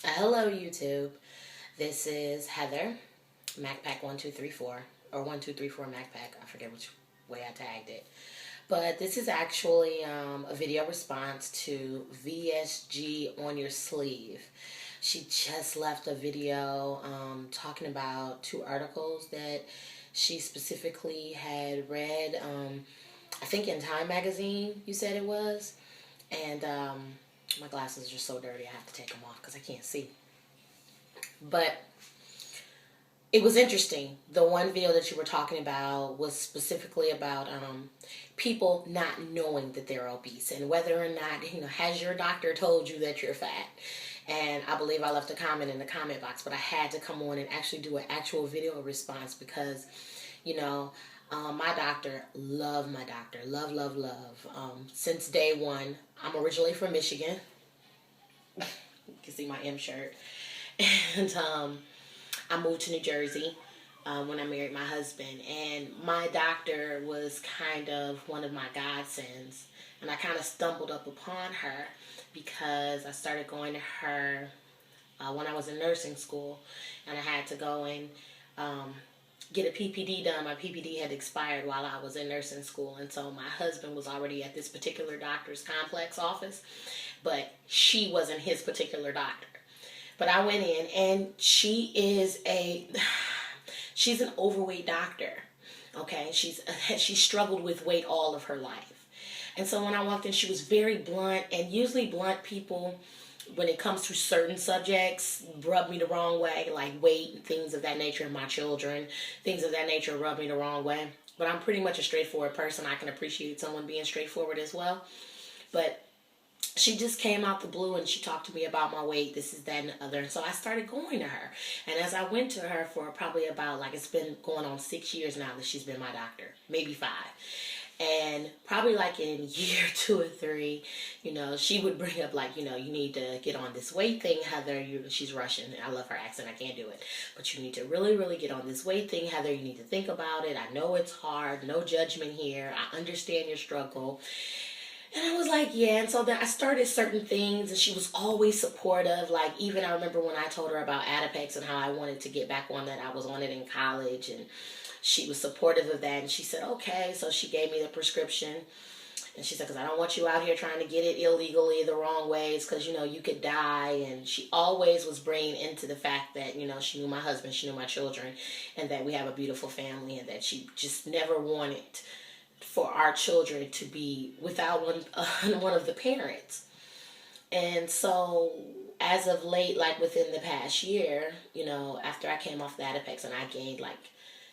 Hello, YouTube. This is Heather, MacPack1234, or 1234 MacPack. I forget which way I tagged it. But this is actually a video response to VSG on your sleeve. She just left a video talking about two articles that she specifically had read, I think in Time Magazine, you said it was. And my glasses are just so dirty, I have to take them off because I can't see. But it was interesting. The one video that you were talking about was specifically about people not knowing that they're obese and whether or not, has your doctor told you that you're fat? And I believe I left a comment in the comment box, but I had to come on and actually do an actual video response because, my doctor, love my doctor, love, love, love. Since day one, I'm originally from Michigan. You can see my M shirt. And I moved to New Jersey when I married my husband. And my doctor was kind of one of my godsends. And I kind of stumbled up upon her because I started going to her when I was in nursing school. And I had to go and get a PPD done. My PPD had expired while I was in nursing school. And so my husband was already at this particular doctor's complex office. But she wasn't his particular doctor. But I went in, and she's an overweight doctor. Okay, she struggled with weight all of her life, and so when I walked in, she was very blunt. And usually, blunt people, when it comes to certain subjects, rub me the wrong way, like weight and things of that nature. My children, things of that nature, rub me the wrong way. But I'm pretty much a straightforward person. I can appreciate someone being straightforward as well. But she just came out the blue and she talked to me about my weight, this is that and the other. And so I started going to her. And as I went to her for probably about, it's been going on 6 years now that she's been my doctor, maybe 5. And probably in year 2 or 3, she would bring up you need to get on this weight thing, Heather. She's Russian. I love her accent. I can't do it. But you need to really, really get on this weight thing, Heather. You need to think about it. I know it's hard. No judgment here. I understand your struggle. And I was like, yeah. And so then I started certain things, and she was always supportive. Even I remember when I told her about Adipex and how I wanted to get back on that. I was on it in college, and she was supportive of that. And she said, okay. So she gave me the prescription. And she said, because I don't want you out here trying to get it illegally the wrong ways, because, you could die. And she always was bringing into the fact that, she knew my husband, she knew my children, and that we have a beautiful family, and that she just never wanted for our children to be without one of the parents. And so as of late, within the past year, after I came off the Adipex, and I gained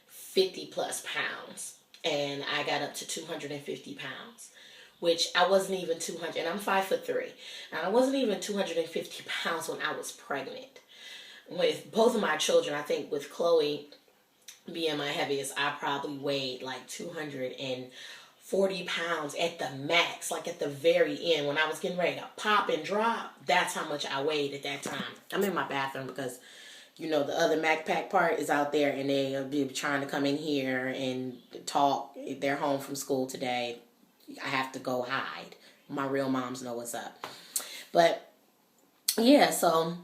50 plus pounds, and I got up to 250 pounds, which I wasn't even 200, and I'm 5'3", and I wasn't even 250 pounds when I was pregnant. With both of my children, I think with Chloe being my heaviest, I probably weighed 240 pounds at the max, at the very end. When I was getting ready to pop and drop, that's how much I weighed at that time. I'm in my bathroom because, the other MacPack part is out there, and they'll be trying to come in here and talk. If they're home from school today, I have to go hide. My real moms know what's up. But, yeah, so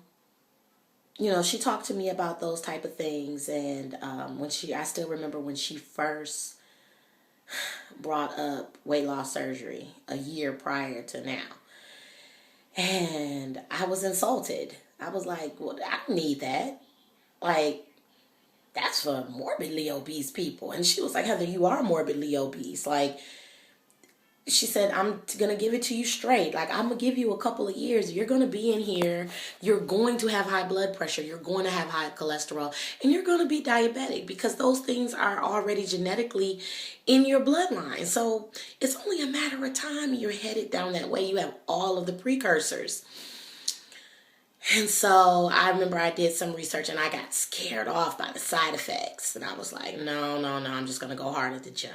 she talked to me about those type of things. And I still remember when she first brought up weight loss surgery a year prior to now. And I was insulted. I was like, well, I don't need that. That's for morbidly obese people. And she was like, Heather, you are morbidly obese. She said, I'm going to give it to you straight. I'm going to give you a couple of years. You're going to be in here. You're going to have high blood pressure. You're going to have high cholesterol. And you're going to be diabetic because those things are already genetically in your bloodline. So it's only a matter of time. You're headed down that way. You have all of the precursors. And so I remember I did some research, and I got scared off by the side effects. And I was like, no, I'm just going to go hard at the gym.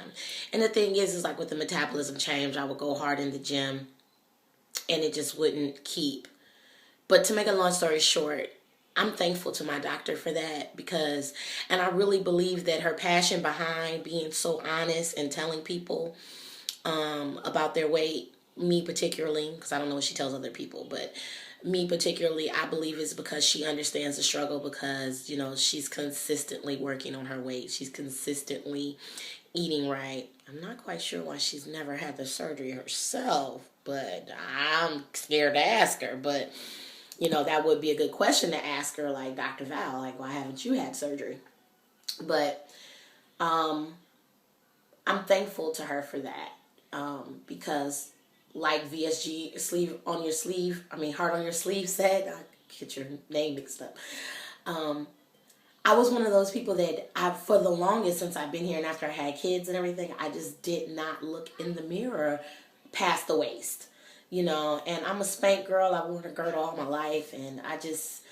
And the thing is with the metabolism change, I would go hard in the gym, and it just wouldn't keep. But to make a long story short, I'm thankful to my doctor for that and I really believe that her passion behind being so honest and telling people about their weight me particularly, because I don't know what she tells other people, but me particularly, I believe it's because she understands the struggle, because, you know, she's consistently working on her weight. She's consistently eating right. I'm not quite sure why she's never had the surgery herself, but I'm scared to ask her. But, you know, that would be a good question to ask her, like, Dr. Val, like, why haven't you had surgery? But I'm thankful to her for that, because like VSG sleeve on your sleeve, heart on your sleeve said, I get your name mixed up. I was one of those people that for the longest, since I've been here and after I had kids and everything, I just did not look in the mirror past the waist, you know. And I'm a spank girl. I wore a girdle all my life, and I just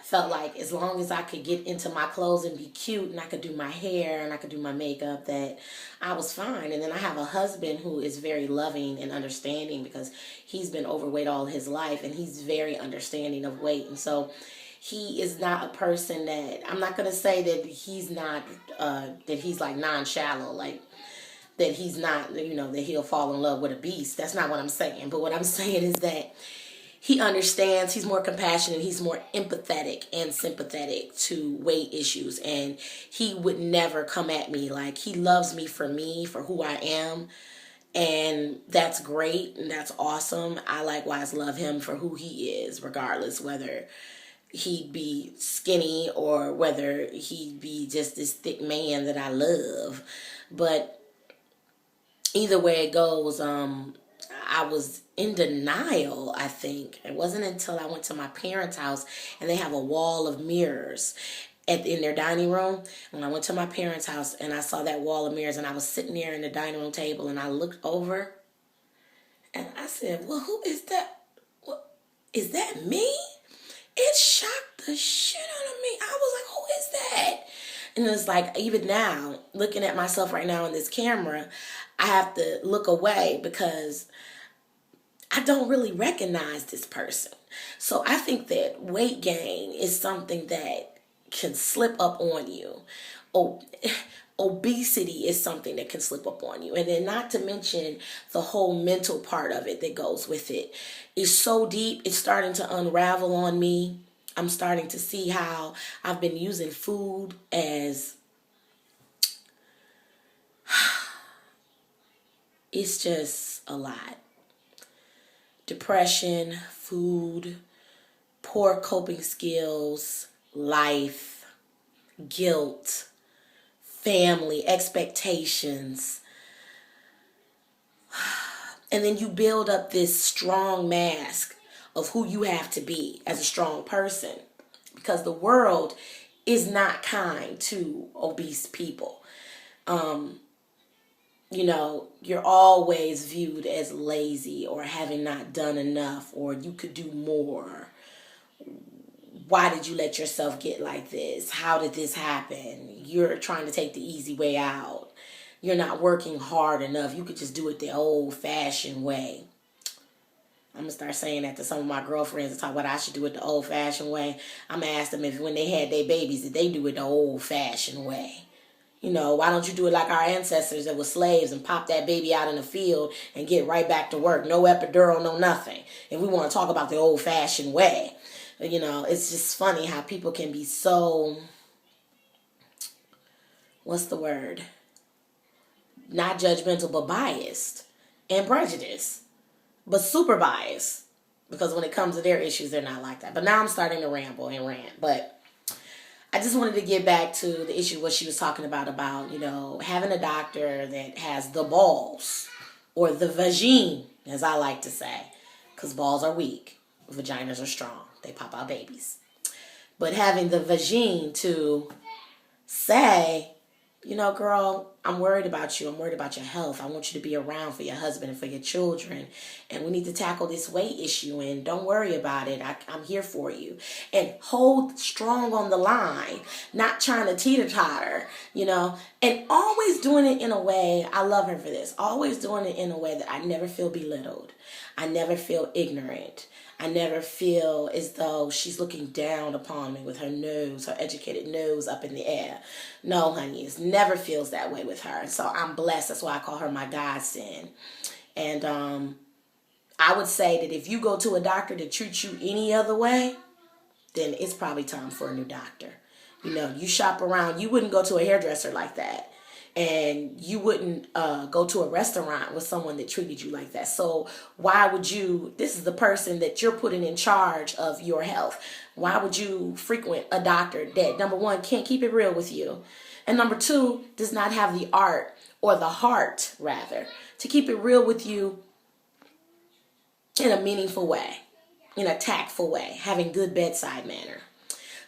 felt like as long as I could get into my clothes and be cute, and I could do my hair and I could do my makeup, that I was fine. And then I have a husband who is very loving and understanding, because he's been overweight all his life, and he's very understanding of weight. And so he is not a person that, I'm not going to say that he's not, that he's like non-shallow, like that he's not, you know, that he'll fall in love with a beast. That's not what I'm saying. But what I'm saying is that he understands, he's more compassionate, he's more empathetic and sympathetic to weight issues. And he would never come at me. Like, he loves me, for who I am. And that's great, and that's awesome. I likewise love him for who he is, regardless whether he'd be skinny or whether he'd be just this thick man that I love. But either way it goes, I was in denial, I think. It wasn't until I went to my parents' house, and they have a wall of mirrors in their dining room. When I went to my parents' house and I saw that wall of mirrors, and I was sitting there in the dining room table, and I looked over and I said, well, who is that? What, is that me? It shocked the shit out of me. I was like, who is that? And it's like, even now, looking at myself right now in this camera, I have to look away because I don't really recognize this person. So I think that weight gain is something that can slip up on you. Obesity is something that can slip up on you. And then not to mention the whole mental part of it that goes with it. It's so deep, it's starting to unravel on me. I'm starting to see how I've been using food as, it's just a lot. Depression, food, poor coping skills, life, guilt, family, expectations. And then you build up this strong mask of who you have to be as a strong person, because the world is not kind to obese people. You know, you're always viewed as lazy or having not done enough, or you could do more. Why did you let yourself get like this? How did this happen? You're trying to take the easy way out. You're not working hard enough. You could just do it the old-fashioned way. I'm going to start saying that to some of my girlfriends and talk about I should do it the old-fashioned way. I'm going to ask them if when they had their babies, did they do it the old-fashioned way? You know, why don't you do it like our ancestors that were slaves and pop that baby out in the field and get right back to work? No epidural, no nothing. If we want to talk about the old-fashioned way. You know, it's just funny how people can be so, what's the word? Not judgmental, but biased and prejudiced, but super biased, because when it comes to their issues, they're not like that. But now I'm starting to ramble and rant. But I just wanted to get back to the issue what she was talking about, you know, having a doctor that has the balls, or the vagine, as I like to say, because balls are weak, vaginas are strong. They pop out babies. But having the vagine to say, you know, girl, I'm worried about you. I'm worried about your health. I want you to be around for your husband and for your children. And we need to tackle this weight issue. And don't worry about it. I'm here for you. And hold strong on the line. Not trying to teeter-totter, you know. And always doing it in a way, I love her for this. Always doing it in a way that I never feel belittled. I never feel ignorant. I never feel as though she's looking down upon me with her nose, her educated nose up in the air. No, honey, it never feels that way with her. So I'm blessed. That's why I call her my godsend. And I would say that if you go to a doctor to treat you any other way, then it's probably time for a new doctor. You know, you shop around. You wouldn't go to a hairdresser like that. And you wouldn't go to a restaurant with someone that treated you like that. So why would you, this is the person that you're putting in charge of your health. Why would you frequent a doctor that, number one, can't keep it real with you, and number two, does not have the art, or the heart rather, to keep it real with you in a meaningful way, in a tactful way, having good bedside manner.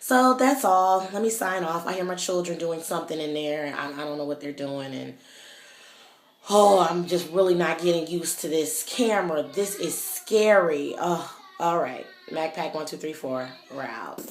So that's all. Let me sign off. I hear my children doing something in there. I don't know what they're doing. And I'm just really not getting used to this camera. This is scary. Oh, all right. MacPack 1234. We're out.